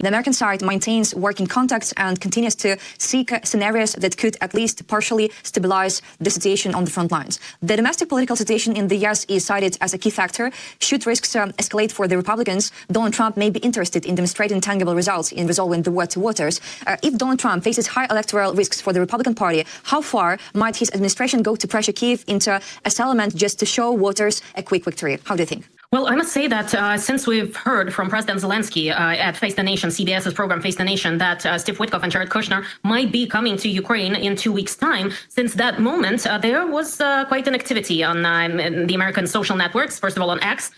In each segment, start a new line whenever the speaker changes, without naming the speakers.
The American side maintains working contacts and continues to seek scenarios that could at least partially stabilize the situation on the front lines. The domestic political situation in the U.S. is cited as a key factor. Should risks escalate for the Republicans, Donald Trump may be interested in demonstrating tangible results in resolving the wet waters. If Donald Trump faces high electoral risks for the Republican Party, how far might his administration go to pressure Kiev into a settlement just to show voters a quick victory? How do you think?
Well, I must say that since we've heard from President Zelensky at Face the Nation, CBS's program Face the Nation, that Steve Witkoff and Jared Kushner might be coming to Ukraine in 2 weeks' time, since that moment, there was quite an activity on the American social networks, first of all on X,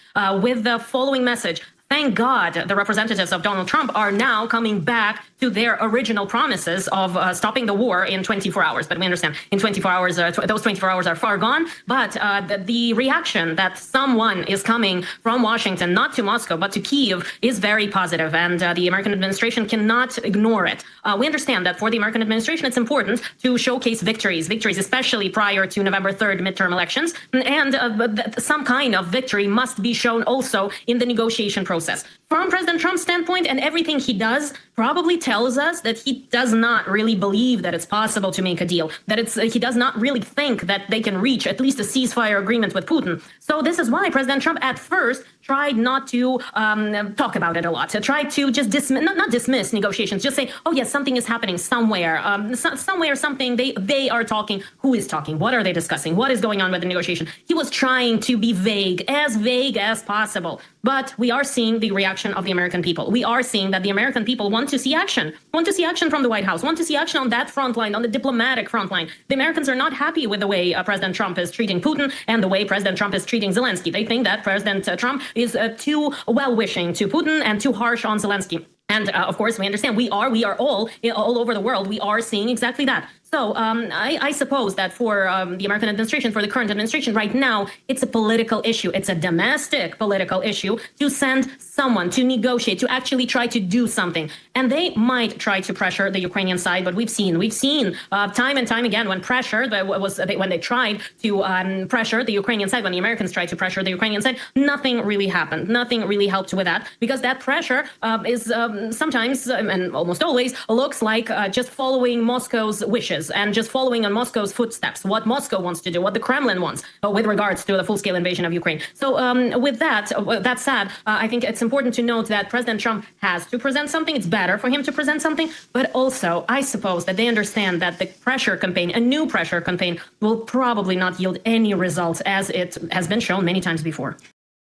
with the following message. Thank God the representatives of Donald Trump are now coming back to their original promises of stopping the war in 24 hours. But we understand in 24 hours, those 24 hours are far gone. But the reaction that someone is coming from Washington, not to Moscow, but to Kiev, is very positive. And the American administration cannot ignore it. We understand that for the American administration, it's important to showcase victories, especially prior to November 3rd midterm elections. And some kind of victory must be shown also in the negotiation process. From President Trump's standpoint, and everything he does probably tells us that he does not really believe that it's possible to make a deal, that he does not really think that they can reach at least a ceasefire agreement with Putin. So this is why President Trump at first tried not to talk about it a lot, tried to just not dismiss negotiations, just say, oh yes, something is happening somewhere, something, they are talking. Who is talking? What are they discussing? What is going on with the negotiation? He was trying to be vague as possible. But we are seeing the reaction of the American people. We are seeing that the American people want to see action from the White House, want to see action on that front line, on the diplomatic front line. The Americans are not happy with the way President Trump is treating Putin and the way President Trump is treating Zelensky. They think that President Trump is too well-wishing to Putin and too harsh on Zelensky. And of course, we understand we are all over the world. We are seeing exactly that. So I suppose that for the American administration, for the current administration right now, it's a political issue. It's a domestic political issue to send someone to negotiate, to actually try to do something. And they might try to pressure the Ukrainian side. But we've seen time and time again when when they tried to pressure the Ukrainian side, when the Americans tried to pressure the Ukrainian side, nothing really happened. Nothing really helped with that, because that pressure is sometimes and almost always looks like just following Moscow's wishes and just following on Moscow's footsteps, what Moscow wants to do, what the Kremlin wants with regards to the full-scale invasion of Ukraine. So with that said, I think it's important to note that President Trump has to present something. It's better for him to present something. But also, I suppose that they understand that the pressure campaign, a new pressure campaign, will probably not yield any results, as it has been shown many times before.